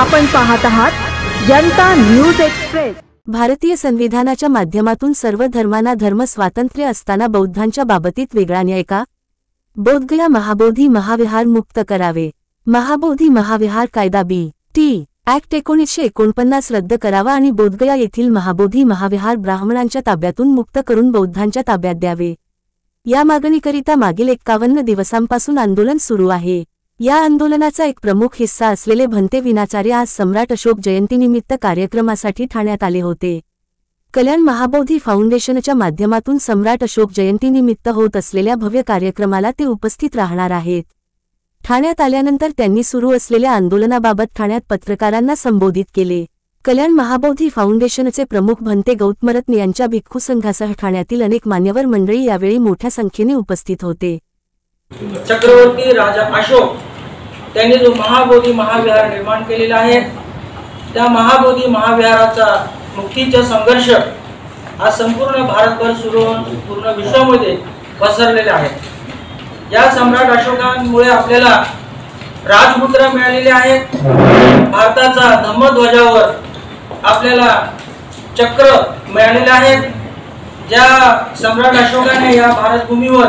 आपण पाहत आहात जनता न्यूज एक्सप्रेस। भारतीय संविधानाच्या माध्यमातून सर्व धर्मांना धर्म स्वातंत्र्य असताना बौद्धांच्या बाबतीत वेगळा न्याय का? बोधगया महाबोधी महाविहार मुक्त करावे। महाबोधी महाविहार कायदा बी.टी. ॲक्ट 1949 रद्द करावा आणि बोधगया येथील महाबोधी महाविहार ब्राह्मणांच्या ताब्यातून मुक्त करून बौद्धांच्या ताब्यात द्यावे। या मागणीकरिता मागील 51 दिवसांपासून आंदोलन सुरू आहे। या आंदोलनाचा एक प्रमुख हिस्सा असलेले भंते विनाचार्य आज सम्राट अशोक जयंतीनिमित्त कार्यक्रमासाठी ठाण्यात आले होते। कल्याण महाबोधी फाउंडेशनच्या माध्यमातून सम्राट अशोक जयंतीनिमित्त होत असलेल्या भव्य कार्यक्रमाला ते उपस्थित राहणार आहेत। ठाण्यात आल्यानंतर त्यांनी सुरू असलेल्या आंदोलनाबाबत ठाण्यात पत्रकारांना संबोधित केले। कल्याण महाबोधी फाउंडेशनचे प्रमुख भंते गौतमरत्न यांच्या भिक्खू संघासह ठाण्यातील अनेक मान्यवर मंडळी यावेळी मोठ्या संख्येने उपस्थित होते। चक्रवर्ती राजा अशोक त्यांनी जो महाबोधी महाविहार निर्माण केलेला आहे, त्या महाबोधी महाविहाराचा मुक्तीचा संघर्ष आज संपूर्ण भारतभर सुरू होऊन पूर्ण विश्वामध्ये पसरलेला आहे। या सम्राट अशोकांमुळे आपल्याला राजमुद्रा मिळालेली आहे। भारताचा धम्मध्वजावर आपल्याला चक्र मिळालेले आहे। ज्या सम्राट अशोकाने या भारतभूमीवर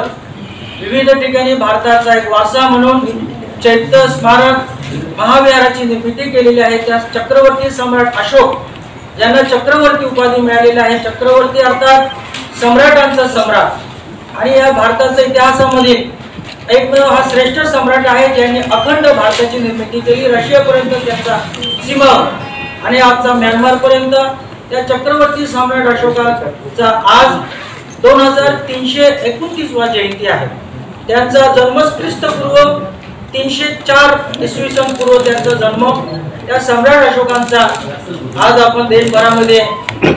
विविध ठिकाणी भारताचा एक वारसा म्हणून चैत्य स्मारक महाविहाराची निर्मिती केलेली आहे, त्या चक्रवर्ती सम्राट अशोक यांना चक्रवर्ती उपाधी मिळालेली आहे। चक्रवर्ती अर्थात सम्राटांचा सम्राट आणि या भारताच्या इतिहासामध्ये एकमेव हा श्रेष्ठ सम्राट आहे ज्यांनी अखंड भारताची निर्मिती केली। रशियापर्यंत त्यांचा सीमा आणि आजचा म्यानमार पर्यंत त्या चक्रवर्ती सम्राट अशोकाचा आज 2329 जयंती आहे। त्यांचा जन्म ख्रिस्तपूर्व 304 इसवी सन पूर्व त्यांचा जन्म। त्या सम्राट अशोकांचा आज आपण देशभरामध्ये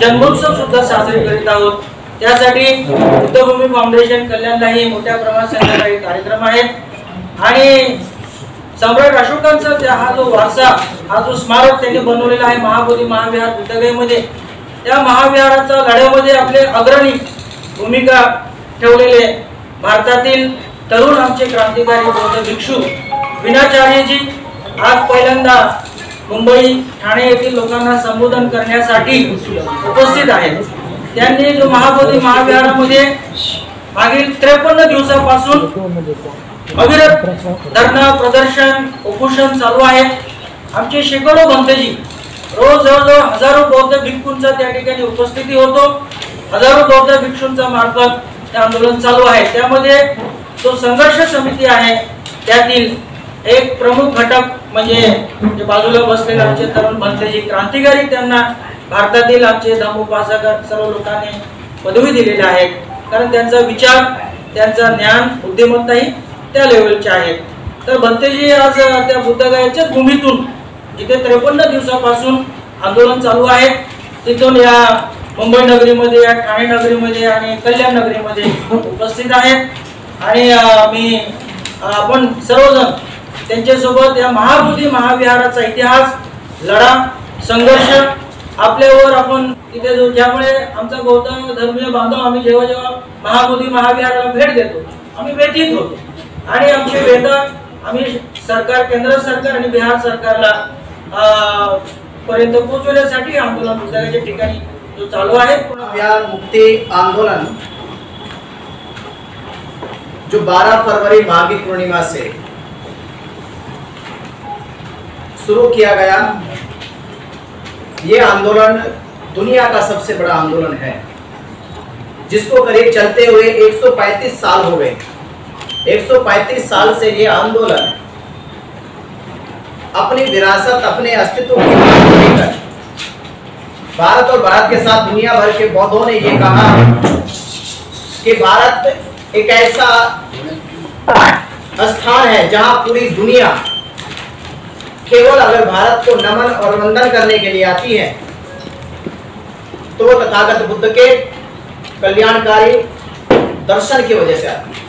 जन्मोत्सव सुद्धा साजरे करीत आहोत। त्यासाठी बुद्धभूमी फाउंडेशन कल्याणलाही मोठ्या प्रमाणात काही कार्यक्रम आहेत आणि सम्राट अशोकांचा हा जो वारसा, हा जो स्मारक त्यांनी बनवलेला आहे महाबोधी महाविहार बुद्धगयेमध्ये, त्या महाविहाराच्या लढ्यामध्ये आपले अग्रणी भूमिका ठेवलेले भारतातील तरुण आमचे क्रांतिकारी बौद्ध भिक्षू विनाचार्यजी आज पहिल्यांदा मुंबई ठाणे येथील लोकांना संबोधन करण्यासाठी उपस्थित आहेत। त्यांनी जो महाबोधी महाविहारामध्ये मागील 53 दिवसापासून अविरत धरणं प्रदर्शन उपोषण चालू आहे। आमचे शेकडो भंतेजी रोज जवळजवळ हजारो बौद्ध भिक्षूंचा त्या ठिकाणी उपस्थिती होतो। हजारो बौद्ध भिक्षूंचा मार्फत ते आंदोलन चालू आहे। त्यामध्ये जो संघर्ष समिती आहे त्यातील एक प्रमुख घटक म्हणजे जे बाजूला बसलेले आमचे तरुण भंतेजी क्रांतिकारी, त्यांना भारतातील आमचे धम्मोपासक सर्व लोकांनी पदवी दिलेली आहे, कारण त्यांचा विचार त्यांचा ज्ञान बुद्धिमत्ताही त्या लेवलचे आहेत। तर भंतेजी आज त्या बुद्धगयाच्याच भूमीतून जिथे 53 दिवसापासून आंदोलन चालू आहे तिथून या मुंबई नगरीमध्ये, या ठाणे नगरीमध्ये आणि कल्याण नगरीमध्ये उपस्थित आहेत आणि आपण सर्वजण त्यांच्यासोबत या महाबोधी महाविहाराचा इतिहास, लढा, संघर्ष आपल्यावर आपण तिथे जो ज्यामुळे आमचा बौद्ध धर्मीय बांधव आम्ही जेव्हा जेव्हा महाबोधी महाविहाराला भेट देतो आम्ही व्यथित होतो आणि आमची वेदना आम्ही सरकार, केंद्र सरकार आणि बिहार सरकारला पर्यंत पोहोचवण्यासाठी आंदोलन बुद्धगयाच्या ठिकाणी जो चालू आहे महाविहार मुक्ति आंदोलन जो 12 फरवरी माघी पूर्णिमा से शुरू किया गया, ये आंदोलन दुनिया का सबसे बड़ा आंदोलन है जिसको करीब चलते हुए 135 साल हो गए। 135 साल से ये आंदोलन अपनी विरासत, अपने अस्तित्व की बात लेकर भारत और भारत के साथ दुनिया भर के बौद्धों ने ये कहा कि भारत एक ऐसा स्थान है जहां पूरी दुनिया केवल अगर भारत को नमन और वंदन करने के लिए आती है तो वो तथागत बुद्ध के कल्याणकारी दर्शन की वजह से आती है।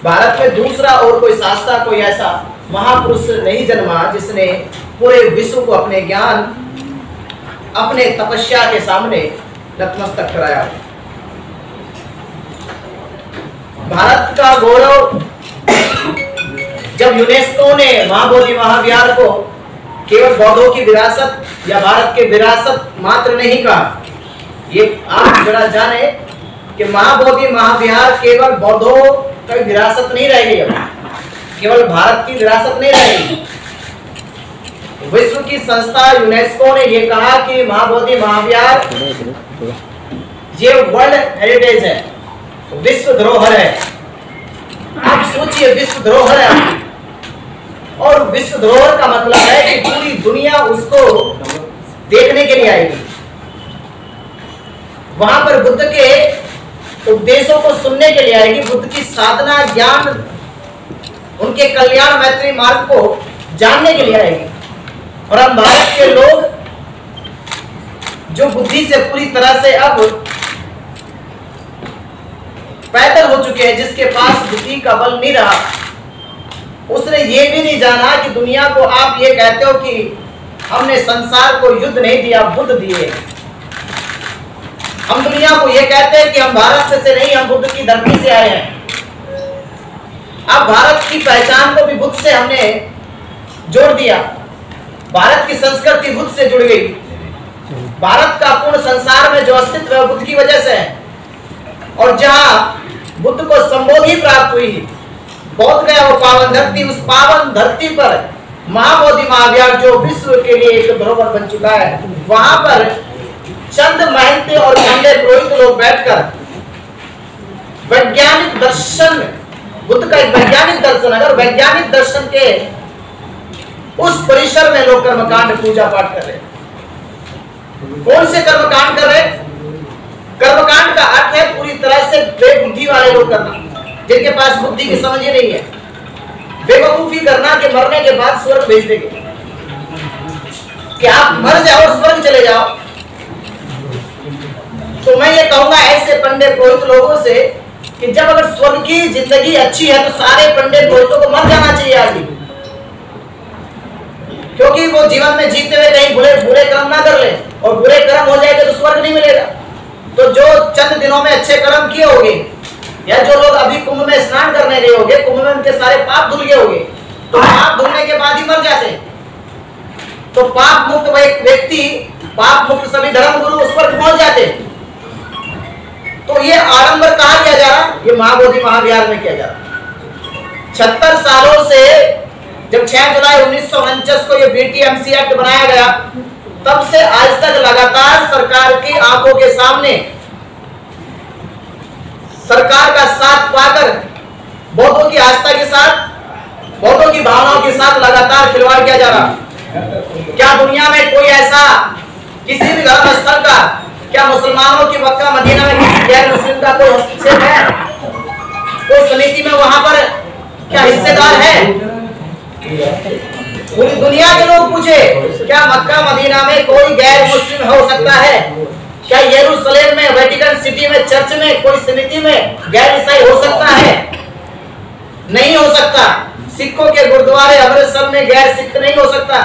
भारत में दूसरा और कोई शास्त्रा, कोई ऐसा महापुरुष नहीं जन्मा जिसने पूरे विश्व को अपने ज्ञान, अपने तपस्या के सामने नतमस्तक कराया। भारत का गौरव जब यूनेस्को ने महाबोधि महाविहार को केवल बौद्धों की विरासत या भारत के विरासत मात्र नहीं कहा। ये आप जरा जाने कि महाबोधि महाविहार केवल बौद्धों का विरासत नहीं रह गई, केवल भारत की विरासत नहीं रह गई। विश्व की संस्था यूनेस्को ने ये कहा कि महाबोधि महाविहार ये वर्ल्ड हेरिटेज है, विश्व धरोहर है। आप सोचिए, विश्व धरोहर है, और विश्व धरोहर का मतलब है कि पूरी दुनिया उसको देखने के लिए आएगी, वहां पर बुद्ध के उपदेशों को सुनने के लिए आएगी, बुद्ध की साधना ज्ञान उनके कल्याण मैत्री मार्ग को जानने के लिए आएगी। और हम भारत के लोग जो बुद्धि से पूरी तरह से अब पैदल हो चुके हैं, जिसके पास बुद्धि का बल नहीं रहा, उसने ये भी नहीं जाना कि दुनिया को आप ये कहते हो कि हमने संसार को युद्ध नहीं दिया, बुद्ध दिए। हम दुनिया को ये कहते हैं कि हम भारत से नहीं, हम बुद्ध की धरती से आए हैं। अब भारत की पहचान को भी बुद्ध से हमने जोड़ दिया, भारत की संस्कृति बुद्ध से जुड़ गई। भारत का पूर्ण संसार में जो अस्तित्व है बुद्ध की वजह से है। और जहां बुद्ध को संबोधि प्राप्त हुई, बौद्ध गया वो पावन धरती, उस पावन धरती पर महाबोधि महाविहार जो विश्व के लिए एक धरोहर बन चुका है, वहां पर चंद महंत और खंडे पुरोहित लोग बैठकर वैज्ञानिक दर्शन, बुद्ध का एक वैज्ञानिक दर्शन, अगर वैज्ञानिक दर्शन के उस परिसर में लोग कर्मकांड पूजा पाठ कर रहे हैं। कौन से कर्मकांड कर रहे हैं? कर्मकांड का अर्थ है पूरी तरह से बेबुद्धि वाले लोग करना, जिनके पास बुद्धि की समझ ही नहीं है। बेवकूफी करना कि मरने के बाद स्वर्ग भेज देंगे, कि आप मर जाओ और स्वर्ग चले जाओ। तो मैं ये कहूंगा ऐसे पंडित पुरोहित लोगों से कि जब अगर स्वर्ग की जिंदगी अच्छी है तो सारे पंडित पुरोहितों को मर जाना चाहिए आदमी, क्योंकि वो जीवन में जीते हुए कहीं बुरे कर्म ना कर ले, और बुरे कर्म हो जाएगा तो स्वर्ग नहीं मिलेगा। तो जो चंद दिनों में अच्छे कर्म किए होंगे, या जो लोग अभी कुंभ में स्नान करने गए होंगे, कुंभ में उनके सारे पाप धुल गए होंगे, तो पाप धुलने के बाद ही मर जाते हैं। तो पाप मुक्त व्यक्ति, पाप मुक्त सभी धर्म गुरु उस पर पहुंच जाते हैं। तो ये आडंबर कहाँ किया जा रहा? ये महाबोधि महाविहार में किया जा रहा। 76 सालों से, जब 6 जुलाई 1949 को ये BTMC एक्ट बनाया गया, तब से आज तक लगातार सरकार की आंखों के सामने सरकार का साथ पाकर बौद्धों की आस्था के साथ, बौद्धों की भावनाओं के साथ लगातार खिलवाड़ किया जा रहा। क्या दुनिया में कोई ऐसा किसी भी धर्म स्थल का, क्या मुसलमानों की मक्का मदीना में किसी गैर मुस्लिम का कोई हस्तक्षेप है? कोई समिति में वहां पर क्या हिस्सेदार है? पूरी दुनिया के लोग पूछे, क्या मक्का मदीना में कोई गैर मुस्लिम हो सकता है? क्या यरूशलेम में, वेटिकन सिटी में, चर्च में, कोई समिति में गैर ईसाई हो सकता है? नहीं हो सकता। सिखों के गुरुद्वारे अमृतसर में गैर सिख नहीं हो सकता।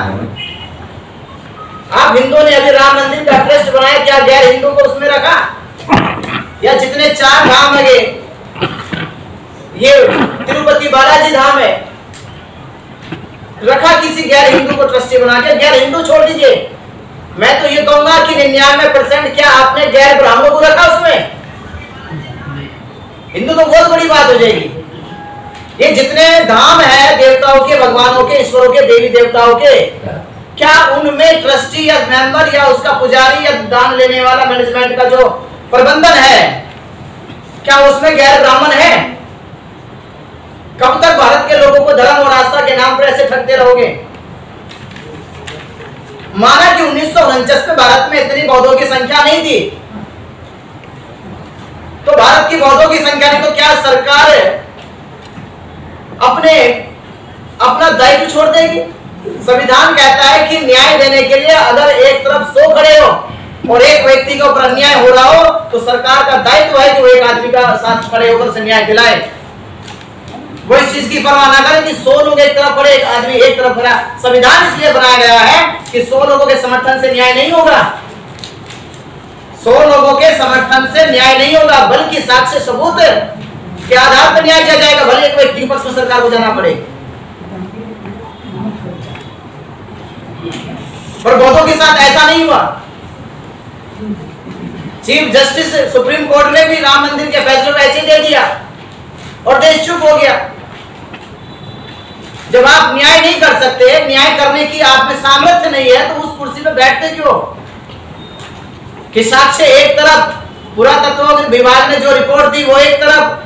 आप हिंदू ने अभी राम मंदिर का ट्रस्ट बनाया, क्या गैर हिंदू को उसमें रखा? या जितने 4 धाम लगे, ये तिरुपति बालाजी धाम है, रखा किसी गैर हिंदू को ट्रस्टी बना के? गैर हिंदू छोड़ दीजिए, मैं तो ये कहूंगा कि 99% क्या आपने गैर ब्राह्मणों को रखा उसमें? हिंदू तो बहुत बड़ी बात हो जाएगी। ये जितने धाम है देवताओं के, भगवानों के, ईश्वरों के, देवी देवताओं के, क्या उनमें ट्रस्टी या मेंबर या उसका पुजारी या दान लेने वाला मैनेजमेंट का जो प्रबंधन है, क्या उसमें गैर ब्राह्मण है? कब तक भारत के लोगों को धर्म और आस्था के नाम पर ऐसे ठगते रहोगे? माना कि 1949 में भारत में इतनी बौद्धों की संख्या नहीं थी, तो भारत की बौद्धों की संख्या नहीं, तो क्या सरकार अपना दायित्व छोड़ देगी? संविधान कहता है कि न्याय देने के लिए अगर एक तरफ 100 खड़े हो और एक व्यक्ति के ऊपर अन्याय हो रहा हो, तो सरकार का दायित्व है कि वो एक आदमी का साथ खड़े होकर से न्याय दिलाए। वो इस चीज की परवाह ना करें कि 100 लोग एक तरफ खड़े, एक आदमी एक तरफ खड़ा। संविधान इसलिए बनाया गया है कि 100 लोगों के समर्थन से न्याय नहीं होगा, 100 लोगों के समर्थन से न्याय नहीं होगा, बल्कि साक्ष्य सबूत के आधार पर न्याय किया जाएगा, भले एक व्यक्ति के पक्ष में सरकार को जाना पड़े। पर बौद्धों के साथ ऐसा नहीं हुआ। चीफ जस्टिस सुप्रीम कोर्ट ने भी राम मंदिर के फैसले को ऐसे दे दिया और देश चुप हो गया। जब आप न्याय नहीं कर सकते, न्याय करने की आप में सामर्थ्य नहीं है, तो उस कुर्सी पे बैठते क्यों? कि साक्ष्य एक तरफ, पुरातत्व विभाग ने जो रिपोर्ट दी वो एक तरफ,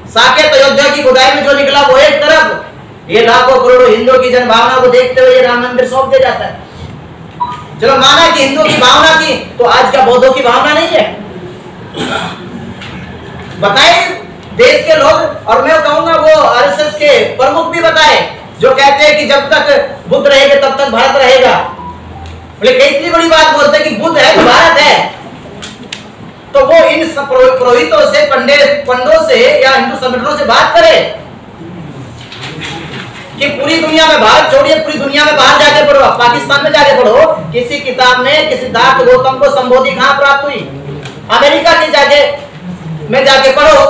साकेत अयोध्या की खुदाई में जो निकला वो एक तरफ, ये लाखों करोड़ों हिंदुओं की जनभावना को देखते हुए राम मंदिर सौंप दे जाता है। चलो माना कि हिंदुओं की भावना थी, तो आज क्या बौद्धों की भावना नहीं है? बताए देश के लोग, और मैं कहूंगा वो आरएसएस के प्रमुख भी बताए, जो कहते हैं कि जब तक बुद्ध रहेंगे तब तक भारत रहेगा। बोले कितनी बड़ी बात बोलते हैं कि बुद्ध है तो भारत है। तो वो इन पुरोहितों से, पंडों से या हिंदू संगठनों से बात करे कि पूरी दुनिया में, भारत छोड़िए पूरी दुनिया में बाहर जाके पढ़ो, पाकिस्तान में जाके पढ़ो, किसी किताब में किसी सिद्धार्थ गौतम को संबोधि कहां प्राप्त हुई? अमेरिका की जाके पढ़ो,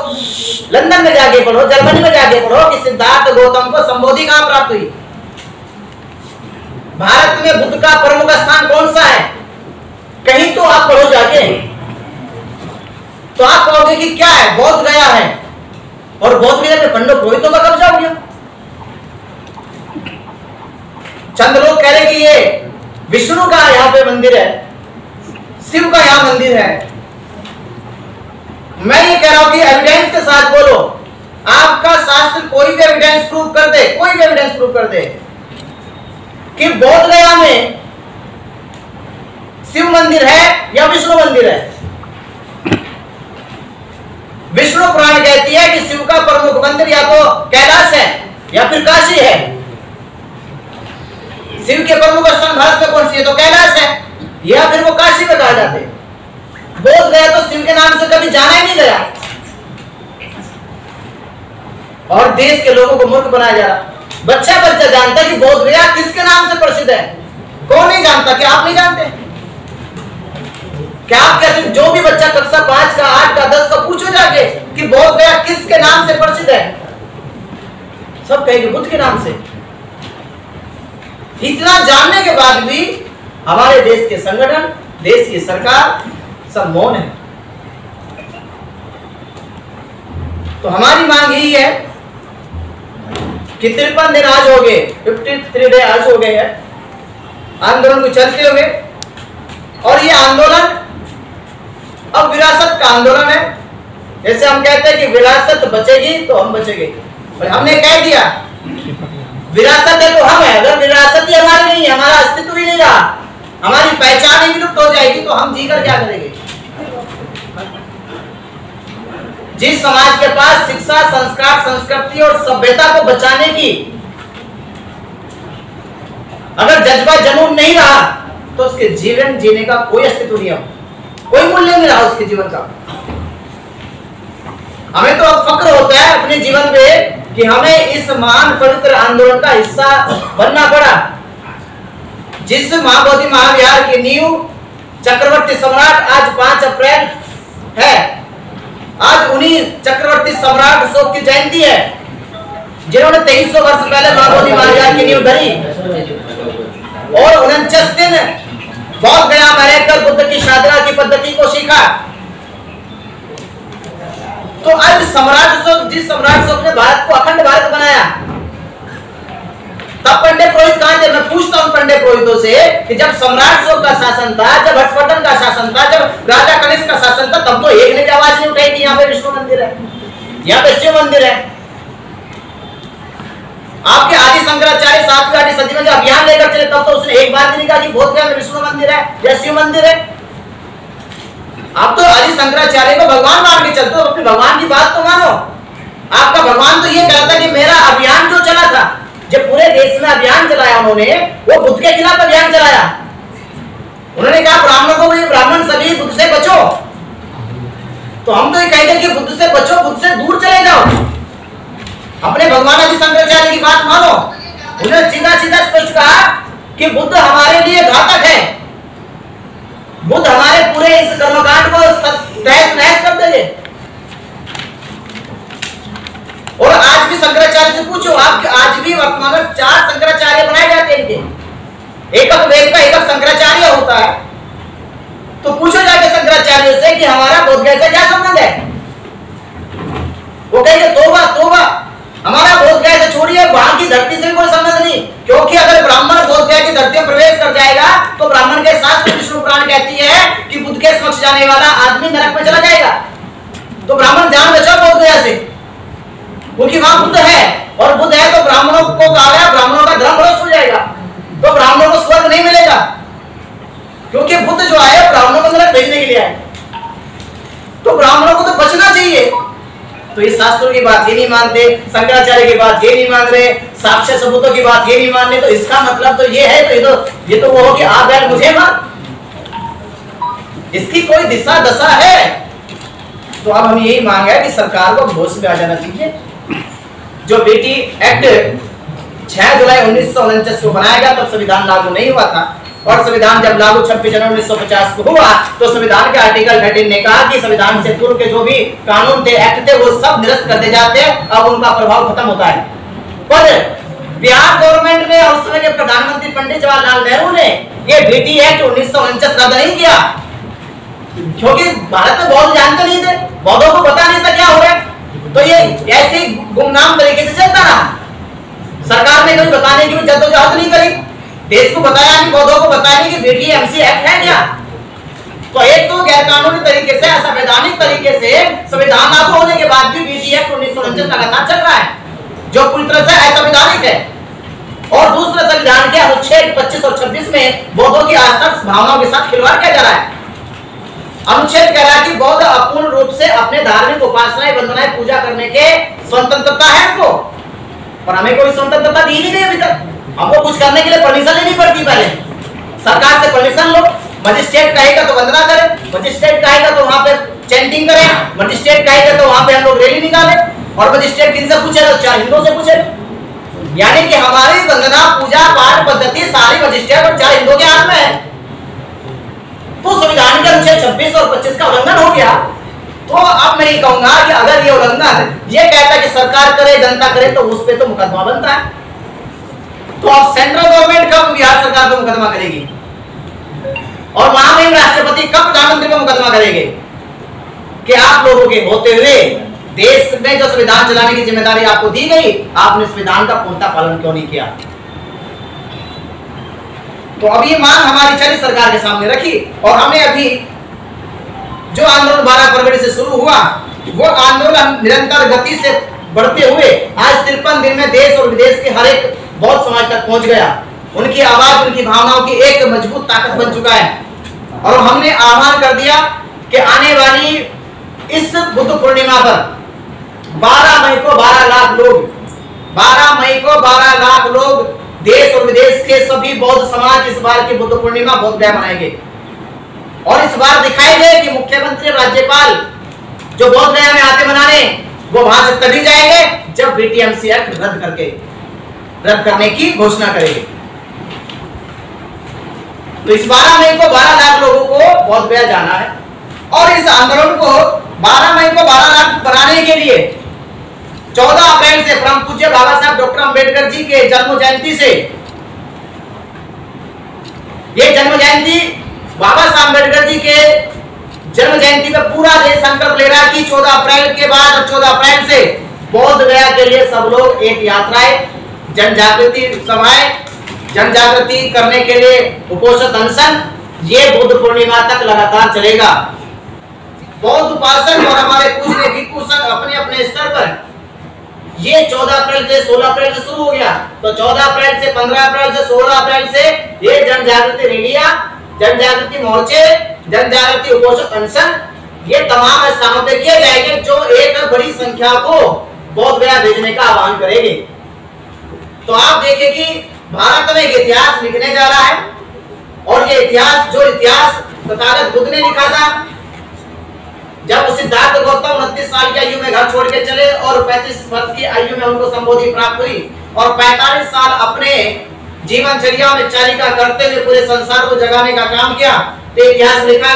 लंदन में जाके पढ़ो, जर्मनी में जाके पढ़ो कि सिद्धार्थ गौतम को संबोधि कहां प्राप्त हुई? भारत में बुद्ध का प्रमुख स्थान कौन सा है? कहीं तो आप पढ़ो जाके, तो आप कहोगे कि क्या है, बौद्ध गया है, और बौद्ध गया में पंडित पुरोहितों का कब्जा हो गया। चंद लोग कह रहे कि ये विष्णु का यहाँ पे मंदिर है, शिव का यहाँ मंदिर है। मैं ये कह रहा हूं कि एविडेंस के साथ बोलो। आपका शास्त्र कोई भी एविडेंस प्रूव कर दे, कोई भी एविडेंस प्रूव कर दे कि बोध गया में शिव मंदिर है या विष्णु मंदिर है। विष्णु पुराण कहती है कि शिव का प्रमुख मंदिर या तो कैलाश है या फिर काशी है। शिव के प्रमुख स्थान भारत में कौन सी है? तो कैलाश है, या फिर वो काशी में कहा जाते हैं। बोध गया तो शिव के नाम से कभी जाना ही नहीं गया, और देश के लोगों को मूर्ख बनाया जा रहा। बच्चा जानता है कि बोध गया किसके नाम से प्रसिद्ध है? कौन नहीं जानता? क्या आप नहीं जानते? क्या आप कहते? जो भी बच्चा कक्षा 5 का, 8 का, 10 का पूछो जाके कि बोध गया किसके नाम से प्रसिद्ध है, सब कहेंगे बुद्ध के नाम से। इतना जानने के बाद भी हमारे देश के संगठन, देश की सरकार सब मौन है। तो हमारी मांग यही है कि 53 दिन आज हो गए, 53 डे आज हो गए हैं आंदोलन को चलते हुए, और ये आंदोलन अब विरासत का आंदोलन है। जैसे हम कहते हैं कि विरासत बचेगी तो हम बचेंगे, और हमने कह दिया विरासत है तो हम है। अगर विरासत ही हमारी नहीं है, हमारा अस्तित्व ही नहीं रहा, हमारी पहचान ही विलुप्त हो जाएगी, तो हम जीकर क्या करेंगे? जिस समाज के पास शिक्षा, संस्कार, संस्कृति और सभ्यता को बचाने की अगर जज्बा, जुनून नहीं रहा, तो उसके जीवन जीने का कोई अस्तित्व नहीं है, कोई मूल्य नहीं रहा उसके जीवन का। हमें तो अब फक्र होता है अपने जीवन में कि हमें इस महान पवित्र आंदोलन का हिस्सा बनना पड़ा, जिस महाबोधि महाविहार की नींव चक्रवर्ती सम्राट आज 5 अप्रैल है। आज उन्हीं चक्रवर्ती सम्राट अशोक की जयंती है, जिन्होंने 2300 वर्ष पहले महाबोधि महाविहार की नींव धरी, और 49 दिन बौद्ध गया में रहकर बुद्ध की साधना की पद्धति को सीखा। तो आज सम्राट अशोक, जिस सम्राट अशोक ने भारत को अखंड भारत बनाया, तब पंडित पुरोहित कहां थे? मैं पूछता हूं पंडित पुरोहितों से कि जब सम्राट अशोक का शासन था, जब हर्षवर्धन का शासन था, जब राजा कनिष्क का शासन था, तब तो एक ने आवाज नहीं उठाई कि यहाँ पे विष्णु मंदिर है, यहाँ पे शिव मंदिर है। आपके आदि शंकराचार्य 7वीं 8वीं सदी में जब अभियान लेकर चले, तब तो उसने एक बार भी नहीं कहा कि बोध गया में विष्णु मंदिर है या शिव मंदिर है। आप तो आदि शंकराचार्य को भगवान मान के चलते हो, अपने भगवान की बात तो मानो। आपका भगवान तो ये कहता कि मेरा अभियान जो चला था, जब पूरे देश में अभियान चलाया उन्होंने, वो बुद्ध के खिलाफ अभियान चलाया। उन्होंने कहा ब्राह्मणों को, ये ब्राह्मण सभी बुद्ध से बचो। तो हम तो ये कहते कि बुद्ध से बचो, बुद्ध से दूर चले जाओ, अपने भगवान आदि शंकराचार्य की बात मानो। उन्होंने सीधा सीधा स्पष्ट कहा कि बुद्ध हमारे लिए घातक है, बुद्ध हमारे पूरे इस कर्मकांड को तहस नहस कर देंगे। और आज भी शंकराचार्य से पूछो, आप आज भी वर्तमान में 4 शंकराचार्य बनाए जाते हैं इनके, एकक वेद का, एकक से क्या संबंध है? वो कहेंगे तोबा तोबा, हमारा बोध गया से छोड़िए, वहां की धरती से भी कोई संबंध नहीं, क्योंकि अगर ब्राह्मण बोध गया की धरती में प्रवेश कर जाएगा तो ब्राह्मण के शास्त्र विष्णु पुराण कहती है कि बुद्ध के समक्ष जाने वाला आदमी नरक में चला जाएगा। तो ब्राह्मण जान बचाओ बोध गया से, क्योंकि वहां बुद्ध है, और बुद्ध है तो ब्राह्मणों को कहा गया ब्राह्मणों का धर्म भ्रष्ट हो जाएगा, तो ब्राह्मणों को स्वर्ग नहीं मिलेगा, क्योंकि बुद्ध जो आए ब्राह्मणों को नरक भेजने के लिए आए, तो ब्राह्मणों को तो बचना चाहिए। तो ये शास्त्रों की बात ये नहीं मानते, शंकराचार्य की बात ये नहीं मान रहे, साक्ष्य सबूतों की बात ये नहीं मान रहे, तो इसका मतलब तो ये है, तो ये तो वो हो कि आप बैठ मुझे मान, इसकी कोई दिशा दशा है। तो अब हम यही मांग है कि सरकार को होश में आ जाना चाहिए। जो बेटी एक्ट 6 जुलाई 1949 को बनाया गया तब संविधान लागू नहीं हुआ था, और संविधान जब लागू 26 जनवरी 1950 को हुआ तो संविधान के आर्टिकल 13 ने कहा कि संविधान से पूर्व के जो भी कानून थे, एक्ट थे, वो सब निरस्त कर दिए जाते हैं, अब उनका प्रभाव खत्म होता है। पर बिहार गवर्नमेंट ने और उस समय के प्रधानमंत्री पंडित जवाहरलाल नेहरू ने ये बेटी एक्ट 1949 रद्द नहीं किया, क्योंकि भारत में बौद्ध जानते नहीं थे, बौद्धों को पता नहीं था क्या हो रहा है, तो ये ऐसे गुमनाम तरीके से चलता रहा। सरकार ने कोई बताने की जद्दोजहद नहीं करी, देश को बताया नहीं, बौद्धों को बताया नहीं कि बेटी एमसी एक्ट है क्या। तो एक तो गैर कानूनी तरीके से, असंवैधानिक तरीके से संविधान लागू होने के बाद भी बेटी एक्ट 1949 लगातार चल रहा है, जो पूरी तरह से असंवैधानिक है। और दूसरे संविधान के अनुच्छेद 25 और 26 में बौद्धों की आस्था भावनाओं के साथ खिलवाड़ किया जा रहा है। अनुच्छेद कह रहा है कि बौद्ध अपूर्ण रूप से अपने धार्मिक उपासनाएं, वंदनाएं, पूजा करने के स्वतंत्रता है उनको, पर हमें कोई स्वतंत्रता दी नहीं गई अभी तक। हमको कुछ करने के लिए परमिशन लेनी पड़ती, पहले सरकार से परमिशन लो, मजिस्ट्रेट कहेगा तो वंदना करें, मजिस्ट्रेट कहेगा तो वहां पे चैंटिंग करें, मजिस्ट्रेट कहेगा तो वहां पे हम लोग रैली निकालें, और मजिस्ट्रेट किनसे पूछे तो 4 हिंदुओं से पूछे। यानी कि हमारी वंदना, पूजा पाठ पद्धति सारी मजिस्ट्रेट और 4 हिंदुओं के हाथ में है। तो संविधान के अनुच्छेद 26 और 25 का उल्लंघन हो गया। तो अब मैं ये कहूंगा कि अगर ये उल्लंघन ये कहता है कि सरकार करे, जनता करे, तो उस पर तो मुकदमा बनता है। तो अब सेंट्रल गवर्नमेंट कब बिहार सरकार पर मुकदमा करेगी, और महामहिम राष्ट्रपति कब प्रधानमंत्री पर मुकदमा करेंगे कि आप लोगों के होते हुए देश में जो संविधान चलाने की जिम्मेदारी आपको दी गई, आपने संविधान का पूर्णतः पालन क्यों नहीं किया। तो अब ये मांग हमारी चली सरकार के सामने रखी, और हमने अभी जो आंदोलन 12 फरवरी से शुरू हुआ, वो आंदोलन निरंतर गति से बढ़ते हुए आज 53 दिन में देश और विदेश के हर एक बौद्ध समाज तक पहुंच गया। उनकी आवाज, उनकी भावनाओं की एक मजबूत ताकत बन चुका है, और हमने आह्वान कर दिया कि आने वाली इस बुद्ध पूर्णिमा पर 12 मई को 12 लाख लोग, 12 मई को 12 लाख लोग देश और विदेश के सभी बौद्ध समाज इस बार की बुद्ध पूर्णिमा बोध गया मनाएंगे। और इस बार दिखाई दे कि मुख्यमंत्री, राज्यपाल जो बोध गया में आते मनाने, वो वहां से तभी जाएंगे जब बीटीएमसी एक्ट रद्द करने की घोषणा करेंगे। तो इस 12 मई को 12 लाख लोगों को बोध गया जाना है, और इस आंदोलन को 12 मई को 12 लाख बनाने के लिए 14 अप्रैल से परम पूज्य बाबा साहब डॉक्टर अंबेडकर जी के जन्म जयंती से, ये जन्म जयंती बाबा साहब अंबेडकर जी के जन्म जयंती पे पूरा देश संकल्प ले रहा है कि 14 अप्रैल के बाद 14 अप्रैल से बोध गया के लिए सब लोग एक यात्राएं, जन जागृति सभाएं, जन जागृति करने के लिए उपोषित अनशन, ये बुद्ध पूर्णिमा तक लगातार चलेगा। बौद्ध उपासक और हमारे पूजनीय भिक्षु संघ अपने अपने स्तर पर ये 14 अप्रैल से 16 अप्रैल से शुरू हो गया, तो 14 अप्रैल से 15 अप्रैल से 16 अप्रैल से ये जन जागृति रैलियां, जन जागृति मोर्चे, जन जागृति उपोषित अनशन, ये तमाम स्थानों पे किए जाएंगे, जो एक बड़ी संख्या को बोध गया भेजने का आह्वान करेंगे। तो आप देखें कि भारत में एक इतिहास लिखने जा रहा है, और ये इतिहास जो इतिहास तथागत बुद्ध ने लिखा था, जब सिद्धार्थ गौतम 29 साल की आयु में घर छोड़ के चले और 35 वर्ष की आयु में उनको संबोधि प्राप्त हुई, और 45 साल अपने जीवनचर्या में चारिका करते हुए पूरे संसार को जगाने का काम किया। तो इतिहास लिखा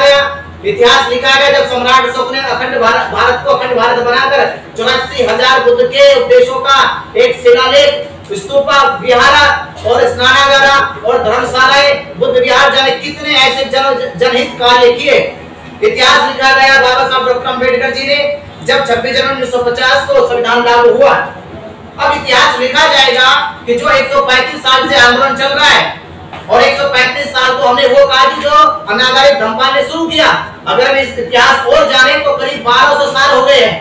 गया जब सम्राट अशोक ने अखंड भारत को अखंड भारत बनाकर 84,000 बुद्ध के उपदेशों का एक शिलालेख, स्तूपा, विहारा और स्नानागारा और धर्मशालाएं, बुद्ध विहार जाने कितने ऐसे जनहित कार्य किए, इतिहास लिखा गया बाबा साहब डॉक्टर अम्बेडकर जी ने जब 26 जनवरी 1950 को संविधान लागू हुआ। अब इतिहास लिखा जाएगा कि जो 135 साल से आंदोलन चल रहा है और 135 साल तो हमने वो कहा कि जो अनागारिक धम्पान ने शुरू किया, अगर हम इस इतिहास और जाने तो करीब 1200 साल हो गए हैं।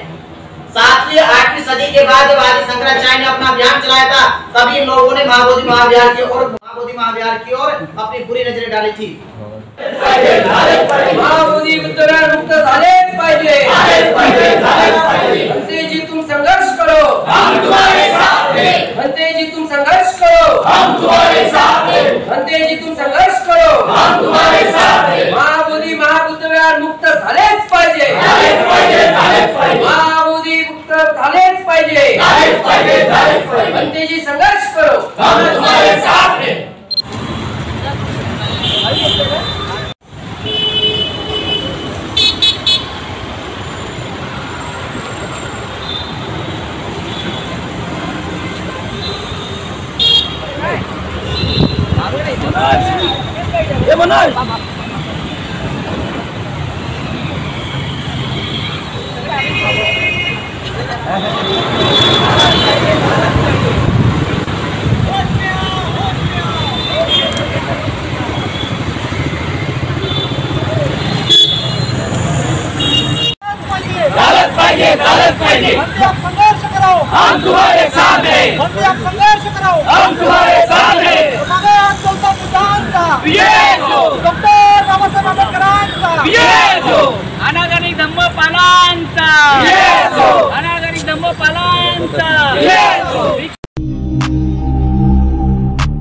7वीं 8वीं सदी के बाद जब आदि शंकराचार्य ने अपना अभियान चलाया था, तभी इन लोगों ने महाबोधि महाविहार की ओर अपनी बुरी नजरें डाली थी। महाबोधी बुद्धविहार मुक्त झालेच पाहिजे। भंते जी तुम संघर्ष करो, हम तुम्हारे साथ हैं। भंते जी तुम संघर्ष करो, हम तुम्हारे साथ हैं। भंते जी तुम संघर्ष करो, हम तुम्हारे साथ हैं। महाबोधी महाबुद्धविहार मुक्त झालेच पाहिजे। महाबोधी मुक्त झालेच पाहिजे। भंते जी संघर्ष करो, हम तुम्हारे साथ हैं। संघर्ष करो, हम तुम्हारे साथ हैं। संघर्ष करो, हम तुम्हारे साथ हैं। डॉक्टर बाबासाहेब आंबेडकरांचा अनागरिक धम्मपालांचा अनागरिक धम्मपालांचा।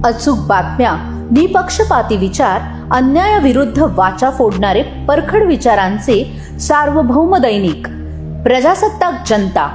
अचूक बातम्या, निपक्षपाती विचार, अन्यायाविरुद्ध वाचा फोडणारे परखड विचारांचे सार्वभौम दैनिक प्रजासत्ताक जनता।